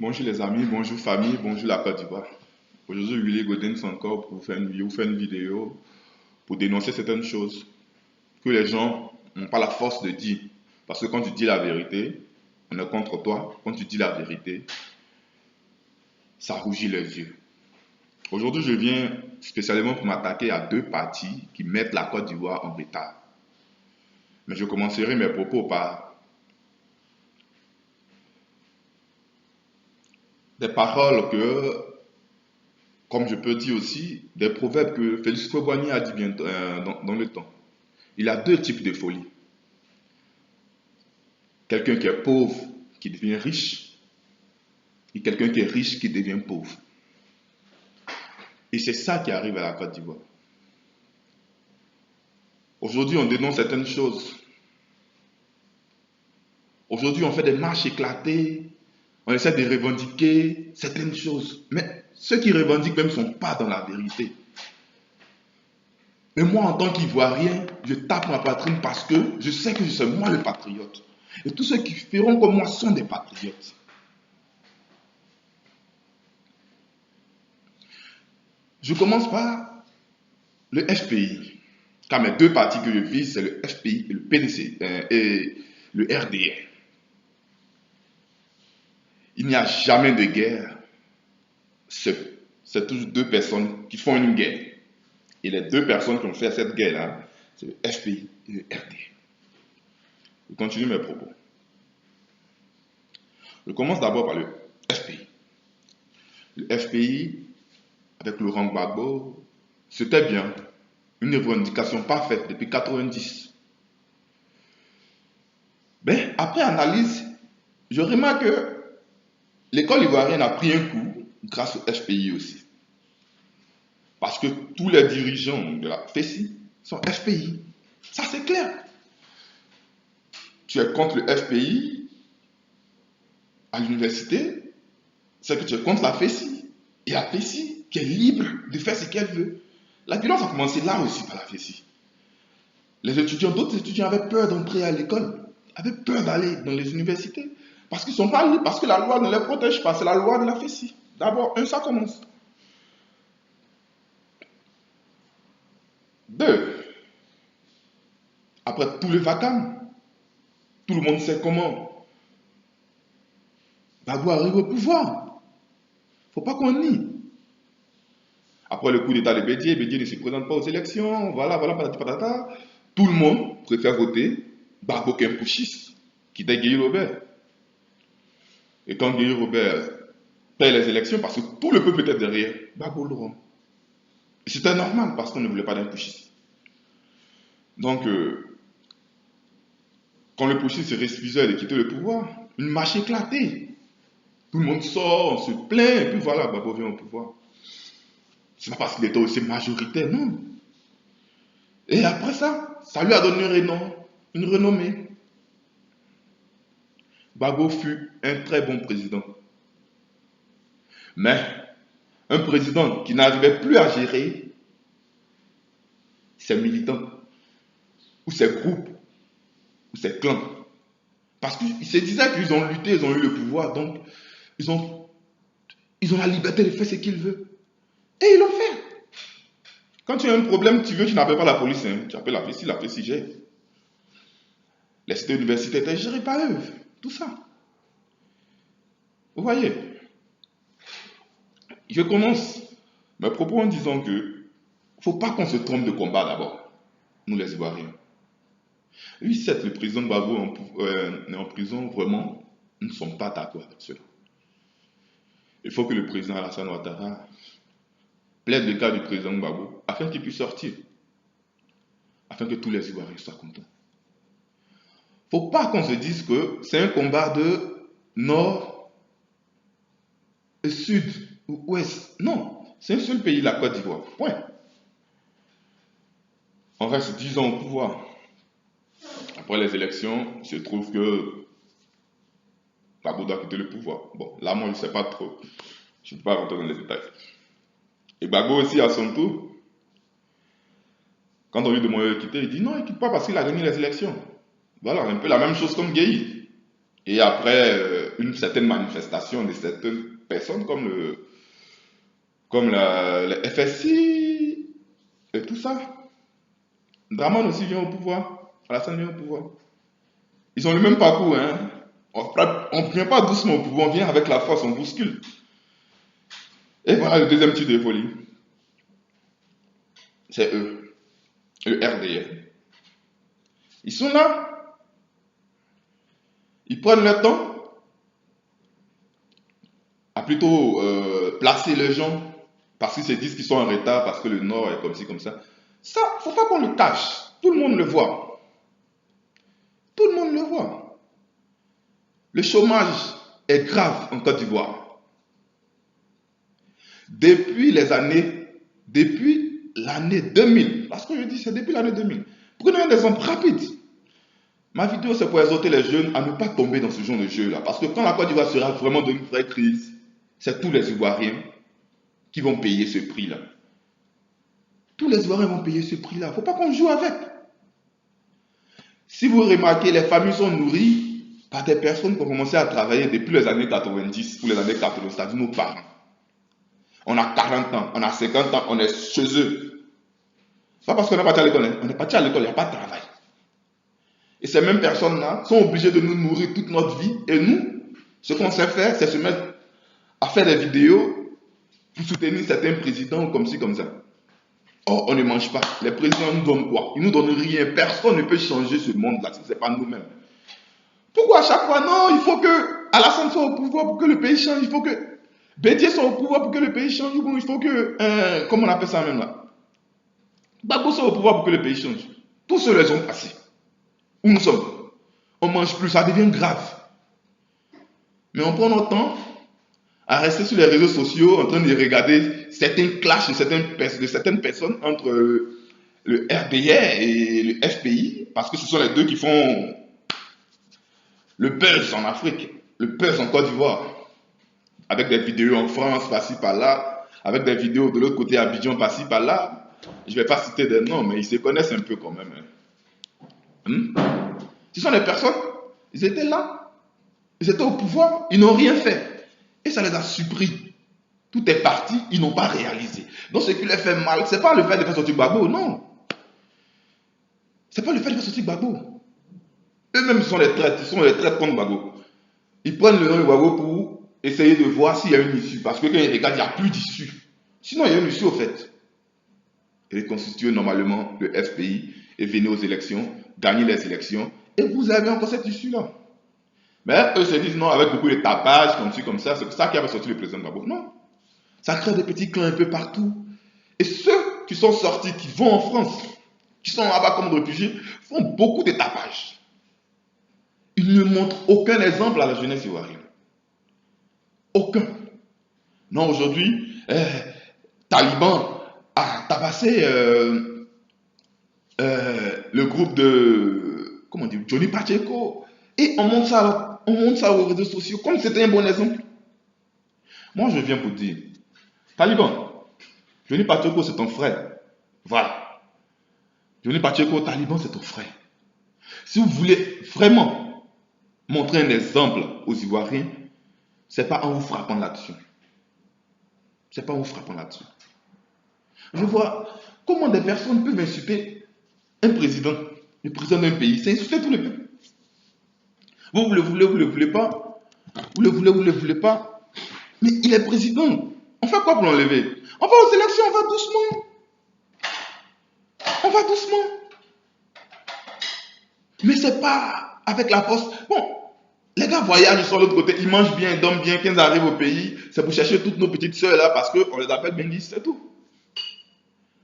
Bonjour les amis, bonjour famille, bonjour la Côte d'Ivoire. Aujourd'hui, Willy Godin est encore pour vous faire une vidéo pour dénoncer certaines choses que les gens n'ont pas la force de dire. Parce que quand tu dis la vérité, on est contre toi. Quand tu dis la vérité, ça rougit les yeux. Aujourd'hui, je viens spécialement pour m'attaquer à deux partis qui mettent la Côte d'Ivoire en retard. Mais je commencerai mes propos par des paroles que, comme je peux dire aussi, des proverbes que Félix Houphouët-Boigny a dit bientôt, dans le temps. Il y a deux types de folie. Quelqu'un qui est pauvre qui devient riche et quelqu'un qui est riche qui devient pauvre. Et c'est ça qui arrive à la Côte d'Ivoire. Aujourd'hui, on dénonce certaines choses. Aujourd'hui, on fait des marches éclatées. On essaie de revendiquer certaines choses. Mais ceux qui revendiquent même ne sont pas dans la vérité. Mais moi, en tant qu'Ivoirien, je tape ma poitrine parce que je sais que je suis moi le patriote. Et tous ceux qui feront comme moi sont des patriotes. Je commence par le FPI. Car mes deux partis que je vise, c'est le FPI et le PDC et le RDR. Il n'y a jamais de guerre. C'est toujours deux personnes qui font une guerre. Et les deux personnes qui ont fait cette guerre-là, c'est le FPI et le RDR. Je continue mes propos. Je commence d'abord par le FPI. Le FPI, avec Laurent Gbagbo, c'était bien. Une revendication parfaite depuis 90. Mais après analyse, je remarque que l'école ivoirienne a pris un coup grâce au FPI aussi. Parce que tous les dirigeants de la FESI sont FPI. Ça c'est clair. Tu es contre le FPI à l'université, c'est que tu es contre la FESI. Et la FESI qui est libre de faire ce qu'elle veut. La violence a commencé là aussi par la FESI. D'autres étudiants avaient peur d'entrer à l'école, avaient peur d'aller dans les universités. Parce qu'ils sont pas libres, parce que la loi ne les protège pas, c'est la loi de la FESI. D'abord, ça commence. Deux, après tout le vacarme, tout le monde sait comment Gbagbo arrive au pouvoir. Faut pas qu'on nie. Après le coup d'état de Bédié, Bédié ne se présente pas aux élections, voilà, patati patata. Tout le monde préfère voter Gbagbo qu'un putschiste, qui était Guy Robert. Et quand Guy Robert perd les élections, parce que tout le peuple était derrière, Gbagbo le rend. C'était normal parce qu'on ne voulait pas d'un putschiste. Donc, quand le putschiste se refusait de quitter le pouvoir, une marche éclatée. Tout le monde sort, on se plaint, et puis voilà, Gbagbo vient au pouvoir. C'est pas parce qu'il était aussi majoritaire, non. Et après ça, ça lui a donné une renommée. Gbagbo fut un très bon président. Mais un président qui n'arrivait plus à gérer ses militants, ou ses groupes, ou ses clans. Parce qu'ils se disaient qu'ils ont lutté, ils ont eu le pouvoir, donc ils ont la liberté de faire ce qu'ils veulent. Et ils l'ont fait. Quand tu as un problème, tu n'appelles pas la police, hein. Tu appelles la FESI gère. Les cités universitaires étaient gérées par eux, tout ça. Vous voyez, je commence mes propos en disant que il ne faut pas qu'on se trompe de combat d'abord, nous les Ivoiriens. Oui, certes, le président Gbagbo est en prison, vraiment, nous ne sommes pas d'accord avec cela. Il faut que le président Alassane Ouattara plaide le cas du président Gbagbo afin qu'il puisse sortir, afin que tous les Ivoiriens soient contents. Il ne faut pas qu'on se dise que c'est un combat de nord et sud ou ouest. Non, c'est un seul pays, la Côte d'Ivoire. Point. On reste 10 ans au pouvoir. Après les élections, il se trouve que Gbagbo doit quitter le pouvoir. Bon, là, moi, je ne sais pas trop. Je ne peux pas rentrer dans les détails. Et Gbagbo aussi, à son tour, quand on lui demande de quitter, il dit non, il ne quitte pas parce qu'il a gagné les élections. Voilà, un peu la même chose comme Gueye. Et après une certaine manifestation de certaines personnes comme le FSI et tout ça, Draman aussi vient au pouvoir. Alassane vient au pouvoir. Ils ont le même parcours, hein. On ne vient pas doucement au pouvoir, on vient avec la force, on bouscule. Et voilà le deuxième type de folie. C'est eux, le RDR. Ils sont là, ils prennent leur temps à plutôt placer les gens parce qu'ils se disent qu'ils sont en retard, parce que le Nord est comme ci, comme ça. Ça, il ne faut pas qu'on le cache. Tout le monde le voit. Tout le monde le voit. Le chômage est grave en Côte d'Ivoire. Depuis l'année 2000, parce que je dis c'est depuis l'année 2000. Prenons un exemple rapide. Ma vidéo, c'est pour exhorter les jeunes à ne pas tomber dans ce genre de jeu-là. Parce que quand la Côte d'Ivoire sera vraiment dans une vraie crise, c'est tous les Ivoiriens qui vont payer ce prix-là. Tous les Ivoiriens vont payer ce prix-là. Il ne faut pas qu'on joue avec. Si vous remarquez, les familles sont nourries par des personnes qui ont commencé à travailler depuis les années 90 ou les années 80, c'est-à-dire nos parents. On a 40 ans, on a 50 ans, on est chez eux. C'est pas parce qu'on est parti à l'école, hein. On est parti à l'école, il n'y a pas de travail. Et ces mêmes personnes-là sont obligées de nous nourrir toute notre vie. Et nous, ce qu'on sait faire, c'est se mettre à faire des vidéos pour soutenir certains présidents comme ci, comme ça. Or, on ne mange pas. Les présidents nous donnent quoi? Ils nous donnent rien. Personne ne peut changer ce monde-là si ce n'est pas nous-mêmes. Pourquoi à chaque fois? Non, il faut que Alassane soit au pouvoir pour que le pays change. Il faut que Bédier soit au pouvoir pour que le pays change. Bon, il faut que, comment on appelle ça même là? Gbagbo soit au pouvoir pour que le pays change. Tous ceux-là sont passés. Où nous sommes? On ne mange plus, ça devient grave. Mais on prend notre temps à rester sur les réseaux sociaux en train de regarder certains clashs de certaines personnes entre le RDR et le FPI, parce que ce sont les deux qui font le buzz en Afrique, le buzz en Côte d'Ivoire, avec des vidéos en France, par-ci, par-là, avec des vidéos de l'autre côté, à Abidjan, par-ci, par-là. Je ne vais pas citer des noms, mais ils se connaissent un peu quand même. Ce sont des personnes, ils étaient là, ils étaient au pouvoir, ils n'ont rien fait. Et ça les a surpris. Tout est parti, ils n'ont pas réalisé. Donc ce qui les fait mal, ce n'est pas le fait de faire sortir Gbagbo, non. Ce n'est pas le fait de faire sortir Gbagbo. Eux-mêmes sont les traites, contre Gbagbo. Ils prennent le nom de Gbagbo pour essayer de voir s'il y a une issue. Parce que quand ils regardent, il n'y a plus d'issue. Sinon, il y a une issue au fait. Reconstituer normalement le FPI et venir aux élections, gagner les élections, et vous avez encore cette issue-là. Mais eux se disent non, avec beaucoup de tapage, comme ci, comme ça, c'est ça qui avait sorti le président Gbagbo. Non. Ça crée des petits clans un peu partout. Et ceux qui sont sortis, qui vont en France, qui sont là-bas comme réfugiés, font beaucoup de tapage. Ils ne montrent aucun exemple à la jeunesse ivoirienne. Aucun. Non, aujourd'hui, Taliban a tabassé le groupe de, comment dire, Johnny Pacheco. Et on monte ça aux réseaux sociaux comme c'était un bon exemple. Moi, je viens pour dire, Taliban, Johnny Pacheco, c'est ton frère. Voilà. Johnny Pacheco, Taliban, c'est ton frère. Si vous voulez vraiment montrer un exemple aux Ivoiriens, c'est pas en vous frappant là-dessus. C'est pas en vous frappant là-dessus. Je vois comment des personnes peuvent insulter un président, le président d'un pays. C'est insulter tout le peuple. Vous le voulez, vous le voulez pas. Vous le voulez, vous le voulez pas. Mais il est président. On fait quoi pour l'enlever? On va aux élections, on va doucement. On va doucement. Mais c'est pas avec la force. Bon, les gars voyagent sur l'autre côté, ils mangent bien, ils dorment bien. Quand ils arrivent au pays, c'est pour chercher toutes nos petites soeurs là parce qu'on les appelle Bengis, c'est tout.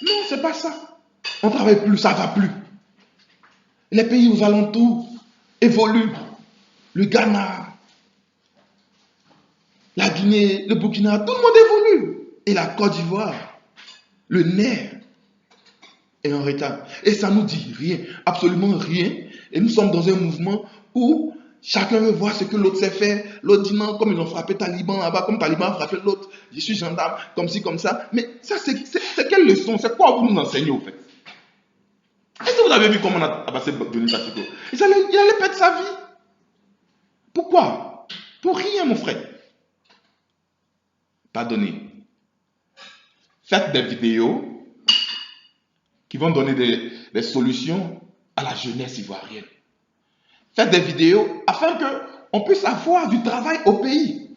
Non, c'est pas ça. On ne travaille plus, ça ne va plus. Les pays aux alentours évoluent. Le Ghana, la Guinée, le Burkina, tout le monde évolue. Et la Côte d'Ivoire, le nerf est en retard. Et ça ne nous dit rien, absolument rien. Et nous sommes dans un mouvement où chacun veut voir ce que l'autre sait faire. L'autre dit non, comme ils ont frappé Taliban là-bas, comme Taliban a frappé l'autre, je suis gendarme, comme ci, comme ça. Mais ça, c'est quelle leçon? C'est quoi vous nous enseignez au fait? Est-ce que vous avez vu comment on a passé Johnny Pacheco? Il allait perdre sa vie. Pourquoi? Pour rien, mon frère. Pardonnez. Faites des vidéos qui vont donner des solutions à la jeunesse ivoirienne. Faites des vidéos afin qu'on puisse avoir du travail au pays.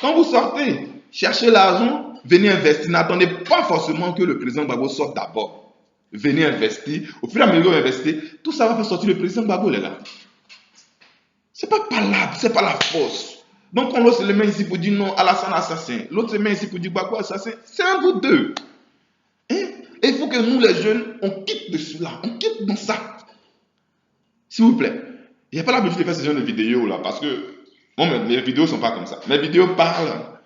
Quand vous sortez, cherchez l'argent, venez investir. N'attendez pas forcément que le président Gbagbo sorte d'abord. Venez investir. Au fur et à mesure que vous investissez, tout ça va faire sortir le président Gbagbo, les gars. C'est pas palable, c'est pas la force. Donc on l'autre se le met ici pour dire non, Alassane assassin. L'autre se met ici pour dire Gbagbo assassin. C'est un bout d'eux. Hein? Et il faut que nous les jeunes, on quitte de cela. On quitte dans ça. S'il vous plaît. Il n'y a pas l'habitude de faire ce genre de vidéos là parce que bon, mes vidéos ne sont pas comme ça. Mes vidéos parlent,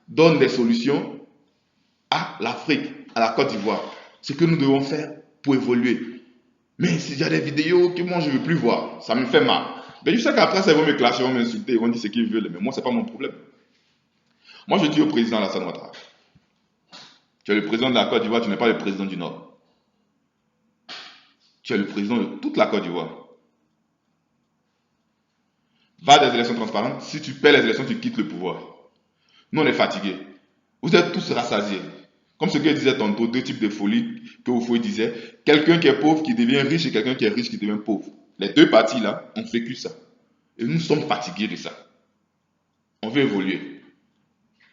donnent des solutions à l'Afrique, à la Côte d'Ivoire. Ce que nous devons faire pour évoluer. Mais s'il y a des vidéos que moi je ne veux plus voir, ça me fait mal. Mais je sais qu'après ça ils vont me clasher, ils vont m'insulter, ils vont dire ce qu'ils veulent. Mais moi, ce n'est pas mon problème. Moi, je dis au président Alassane Ouattara, tu es le président de la Côte d'Ivoire, tu n'es pas le président du Nord. Tu es le président de toute la Côte d'Ivoire. Va à des élections transparentes. Si tu perds les élections, tu quittes le pouvoir. Nous, on est fatigués. Vous êtes tous rassasiés. Comme ce que disait tantôt, deux types de folie que Oufoué disait. Quelqu'un qui est pauvre qui devient riche et quelqu'un qui est riche qui devient pauvre. Les deux parties là ont vécu ça. Et nous sommes fatigués de ça. On veut évoluer.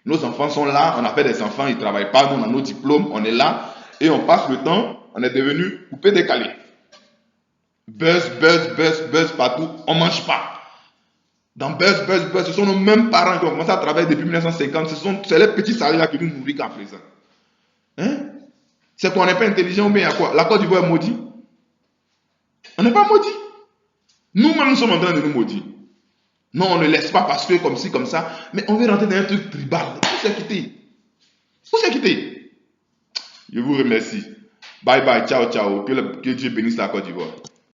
Nos enfants sont là, on a fait des enfants, ils ne travaillent pas, nous on a nos diplômes, on est là et on passe le temps, on est devenu coupé décalé. Buzz, buzz, buzz, buzz partout, on ne mange pas. Dans Buzz, Buzz, Buzz, ce sont nos mêmes parents qui ont commencé à travailler depuis 1950. C'est les petits salaires là qui nous nourrissent qu'à présent. Hein? C'est qu'on n'est pas intelligent ou bien il y a quoi? La Côte d'Ivoire est maudite. On n'est pas maudit. Nous-mêmes, nous sommes en train de nous maudire. Non, on ne laisse pas parce que comme ci, comme ça. Mais on veut rentrer dans un truc tribal. Où c'est quitté? Où c'est quitté? Je vous remercie. Bye bye, ciao, ciao. Que Dieu bénisse la Côte d'Ivoire.